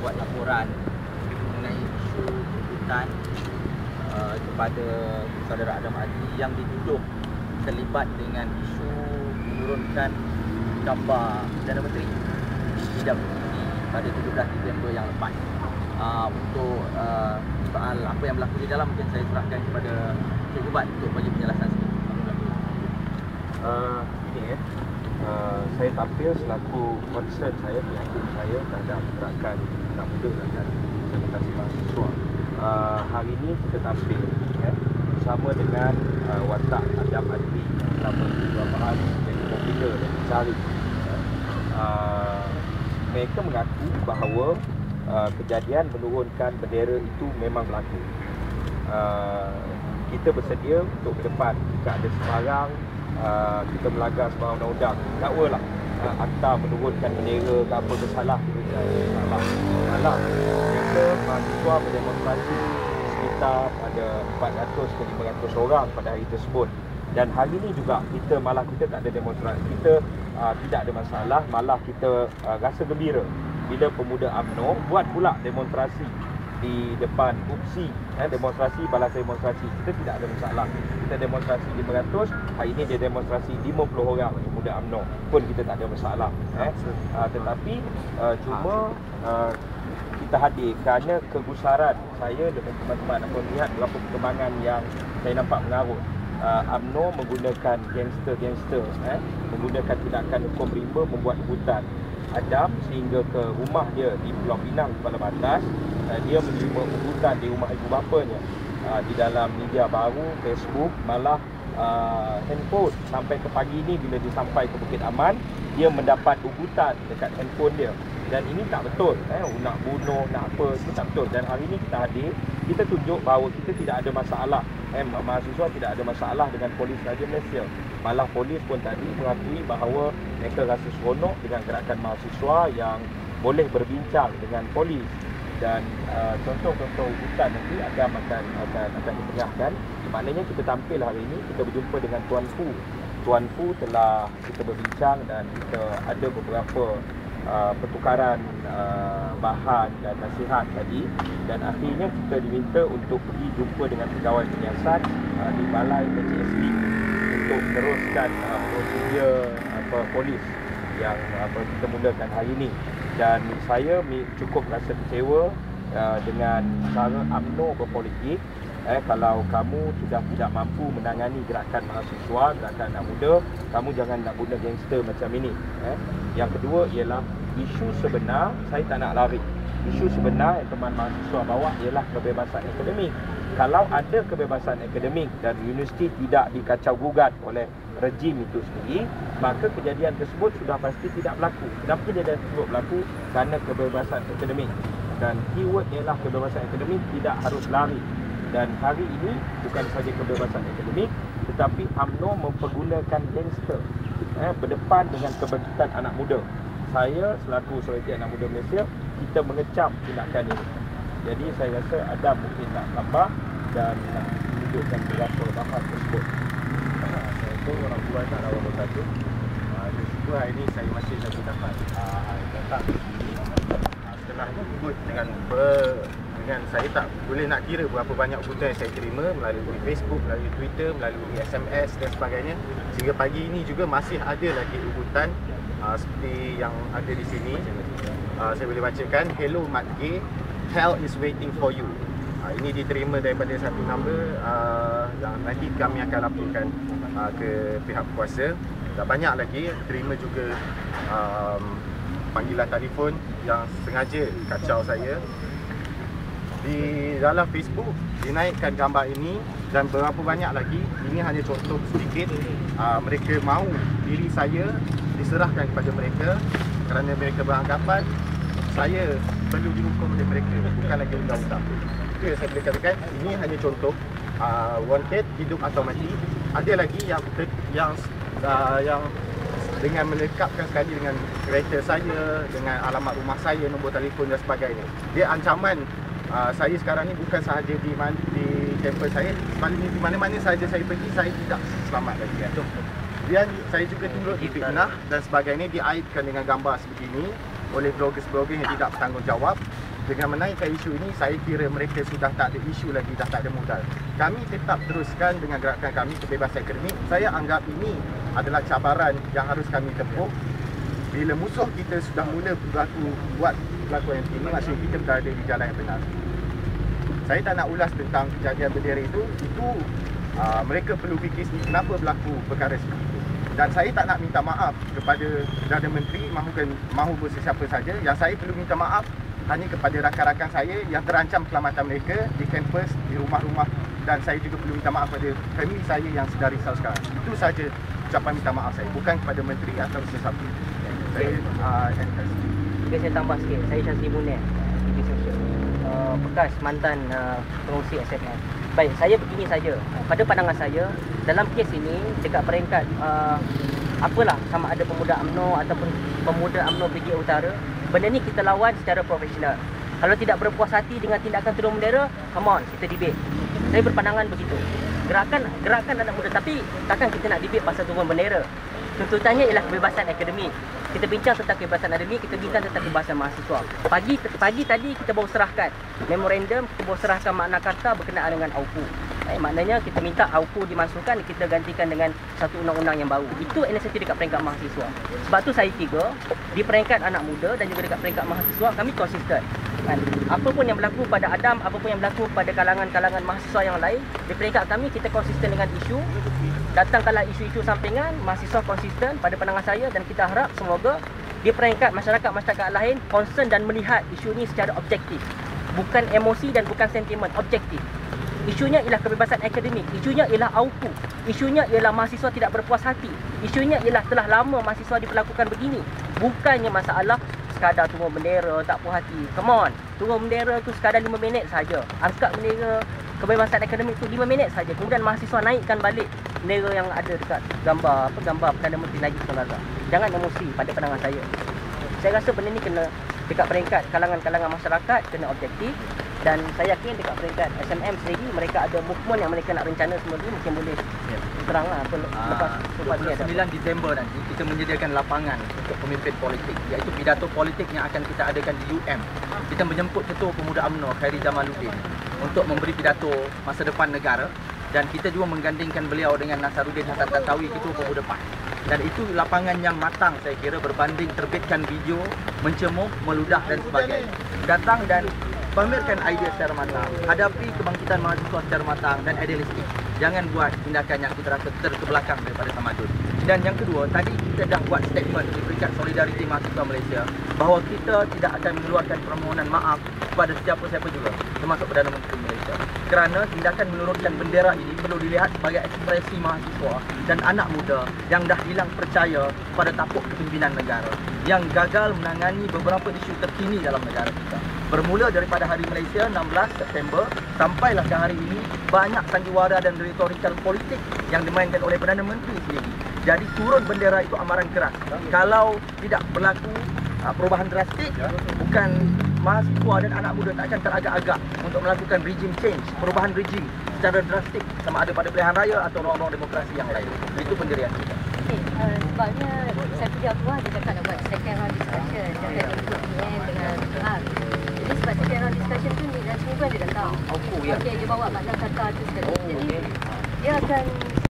buat laporan mengenai isu hutan kepada saudara Adam Adli yang dituduh terlibat dengan isu menurunkan gambar Perdana Menteri di PWD pada 17 Disember yang lepas. Untuk soal apa yang berlaku di dalam, mungkin saya serahkan kepada Cik Ubat untuk bagi penjelasan sikit. Saya tampil selaku concern saya, prihatin saya terhadap gerakan anak muda dan representasi mahasiswa. Hari ini kita tampil bersama dengan watak Adam Adli selama beberapa hari yang popular dan dicari. Mereka mengaku bahawa kejadian menurunkan bendera itu memang berlaku. Kita bersedia untuk ke depan jika ada sebarang kita melanggar sebarang undang-undang, dakwalah akta menurunkan bendera ke apa bersalah, kita salah. Malah mereka mahasiswa berdemonstrasi sekitar ada 400 ke 500 orang pada hari tersebut. Dan hari ini juga kita tak ada demonstrasi, kita tidak ada masalah, malah kita rasa gembira bila pemuda UMNO buat pula demonstrasi di depan UPSI, demonstrasi balas demonstrasi. Kita tidak ada masalah. Kita demonstrasi 500, hari ini dia demonstrasi 50 orang pemuda UMNO pun kita tak ada masalah. Tetapi cuma kita hadir kerana kegusaran saya dengan teman-teman akan melihat beberapa perkembangan yang saya nampak mengarut. UMNO menggunakan gangster, menggunakan tindakan hukum rimba membuat hutan Adam sehingga ke rumah dia di Pulau Pinang, Kepala Batas. Dia menerima ugutan di rumah ibu bapanya, di dalam media baru, Facebook, malah handphone. Sampai ke pagi ini bila dia sampai ke Bukit Aman, dia mendapat ugutan dekat handphone dia. Dan ini tak betul, nak bunuh, nak apa, itu tak betul. Dan hari ini kita hadir, kita tunjuk bahawa kita tidak ada masalah, mahasiswa tidak ada masalah dengan Polis Raja Malaysia. Malah polis pun tadi mengakui bahawa mereka rasa seronok dengan gerakan mahasiswa yang boleh berbincang dengan polis. Dan contoh-contoh ugutan nanti akan diperiahkan. Maknanya kita tampil hari ini, kita berjumpa dengan Tuan Fu. Tuan Fu telah kita berbincang dan kita ada beberapa pertukaran bahan dan nasihat tadi. Dan akhirnya kita diminta untuk pergi jumpa dengan pegawai penyiasat di Balai PCSB untuk teruskan prosedur polis yang kita mulakan hari ini. Dan saya cukup rasa kecewa dengan cara UMNO berpolitik. Kalau kamu sudah tidak mampu menangani gerakan mahasiswa, gerakan anak muda, kamu jangan nak guna gangster macam ini. Yang kedua ialah isu sebenar, saya tak nak lari. Isu sebenar yang teman mahasiswa bawa ialah kebebasan akademik. Kalau ada kebebasan akademik dan universiti tidak dikacau gugat oleh rejim itu sendiri, maka kejadian tersebut sudah pasti tidak berlaku. Kenapa kejadian tersebut berlaku? Kerana kebebasan akademik. Dan keyword ialah kebebasan akademik, tidak harus lari. Dan hari ini bukan sahaja kebebasan akademik, tetapi UMNO mempergunakan gangster berdepan dengan kebangkitan anak muda. Saya selaku Solidariti Anak Muda Malaysia, kita mengecam tindakan ini. Jadi saya rasa ada mungkin nak tambah dan nak menunjukkan beberapa bahan tersebut. Assalamualaikum warahmatullahi wabarakatuh. Syukur hari ini saya masih lagi dapat datang ke sini. Setelah ikut dengan saya tak boleh nak kira berapa banyak ugutan yang saya terima melalui Facebook, melalui Twitter, melalui SMS dan sebagainya. Sehingga pagi ini juga masih ada lagi ugutan seperti yang ada di sini. Saya boleh bacakan, "Hello Mat G, hell is waiting for you." Ini diterima daripada satu nombor yang nanti kami akan laporkan ke pihak kuasa. Dan banyak lagi terima juga panggilan telefon yang sengaja kacau saya. Di dalam Facebook dinaikkan gambar ini dan berapa banyak lagi. Ini hanya contoh sedikit. Mereka mahu diri saya diserahkan kepada mereka kerana mereka beranggapan saya perlu dihukum oleh mereka, bukan lagi undang-undang. Itu yang saya boleh katakan. Ini hanya contoh. Wanted, hidup atau mati. Ada lagi yang dengan melekapkan sekali dengan kereta saya, dengan alamat rumah saya, nombor telefon dan sebagainya. Dia ancaman. Saya sekarang ni bukan sahaja di kampus saya, sebaliknya di mana-mana sahaja saya pergi, saya tidak selamat lagi. Dan saya juga turut difitnah dan sebagainya, diaibkan dengan gambar sebegini oleh blogger-blogger yang tidak bertanggungjawab. dengan menaikkan isu ini, saya kira mereka sudah tak ada isu lagi, dah tak ada modal. Kami tetap teruskan dengan gerakan kami kebebasan akademik. Saya anggap ini adalah cabaran yang harus kami tempuh. Bila musuh kita sudah mula buat berlaku yang ini, maksudnya kita berada di jalan yang benar. Saya tak nak ulas tentang kejadian bendera itu mereka perlu fikir sendiri kenapa berlaku perkara seperti itu. Dan saya tak nak minta maaf kepada Perdana Menteri mahu sesiapa saja. Yang saya perlu minta maaf hanya kepada rakan-rakan saya yang terancam keselamatan mereka di kampus, di rumah-rumah, dan saya juga perlu minta maaf kepada family saya yang sedang risau sekarang. Itu saja ucapan minta maaf saya, bukan kepada menteri atau sesiapa. Saya Jika saya tambah sikit, saya Syazli Munir, bekas mantan pengungsi SNM. Baik, saya begini saja. Pada pandangan saya, dalam kes ini dekat peringkat apalah, sama ada pemuda UMNO ataupun pemuda UMNO Brigade Utara, benda ni kita lawan secara profesional. Kalau tidak berpuas hati dengan tindakan turun bendera, come on, kita debate. Saya berpandangan begitu. Gerakan anak muda, tapi takkan kita nak debate pasal turun bendera. Tuntutannya ialah kebebasan akademik. Kita bincang tentang kebebasan akademik, kita bincang tentang kebebasan mahasiswa. Pagi tadi kita baru serahkan memorandum, kita baru serahkan makna karta berkenaan dengan AUKU. Maknanya kita minta AUKU dimasukkan, kita gantikan dengan satu undang-undang yang baru. Itu inisiatif dekat peringkat mahasiswa. Sebab tu saya kira di peringkat anak muda dan juga dekat peringkat mahasiswa kami konsisten. Apa pun yang berlaku pada Adam, apa pun yang berlaku pada kalangan-kalangan mahasiswa yang lain, di peringkat kami kita konsisten dengan isu. Datangkanlah isu-isu sampingan, mahasiswa konsisten pada pandangan saya, dan kita harap semoga di peringkat masyarakat lain concern dan melihat isu ini secara objektif. Bukan emosi dan bukan sentimen, objektif. Isunya ialah kebebasan akademik, isunya ialah AUKU, isunya ialah mahasiswa tidak berpuas hati, isunya ialah telah lama mahasiswa diperlakukan begini. Bukannya masalah sekadar turun bendera, tak puas hati. Come on, turun bendera tu sekadar 5 minit saja. Angkat bendera kebebasan akademik tu 5 minit saja. Kemudian mahasiswa naikkan balik bendera yang ada dekat gambar Perdana Menteri Najib Razak. Jangan emosi pada pandangan saya. Saya rasa benda ni kena dekat peringkat kalangan-kalangan masyarakat kena objektif, dan saya yakin dekat peringkat SMM sendiri mereka ada movement yang mereka nak rencana semua ni, mungkin boleh teranglah lepas 9 Disember nanti kita menyediakan lapangan untuk pemimpin politik, iaitu pidato politik yang akan kita adakan di UM. Kita menjemput Ketua Pemuda UMNO Khairi Jamaluddin untuk memberi pidato masa depan negara, dan kita juga menggandingkan beliau dengan Nasaruddin Hasan Tantawi, Ketua Pemuda PAS. Dan itu lapangan yang matang saya kira, berbanding terbitkan video, mencemooh, meludah dan sebagainya. Datang dan pamerkan idea secara matang, hadapi kebangkitan mahasiswa secara matang dan idealistik. Jangan buat tindakan yang kita rasa terkebelakang daripada tamadun. Dan yang kedua, tadi kita dah buat statement di peringkat solidariti mahasiswa Malaysia bahawa kita tidak akan mengeluarkan permohonan maaf kepada siapa-siapa juga, termasuk Perdana Menteri Malaysia. Kerana tindakan menurunkan bendera ini perlu dilihat sebagai ekspresi mahasiswa dan anak muda yang dah hilang percaya pada tapuk kepimpinan negara, yang gagal menangani beberapa isu terkini dalam negara kita. Bermula daripada Hari Malaysia 16 September sampailah ke hari ini, banyak sandiwara dan retorikal politik yang dimainkan oleh Perdana Menteri sendiri. Jadi turun bendera itu amaran keras. Kalau tidak berlaku perubahan drastik, bukan mahasiswa dan anak muda tak akan teragak-agak untuk melakukan regime change, perubahan regime secara drastik, sama ada pada pilihan raya atau ruang-ruang demokrasi yang lain. Itu pendirian kita. Sebabnya saya pergi Abdullah, dia cakap nak buat second round discussion dengan PM dengan Tuhan. Jadi sebab second round discussion tu ni dan semua dia datang. AUKU ya. Okey, dia bawa makna kata tu sekali. Jadi dia akan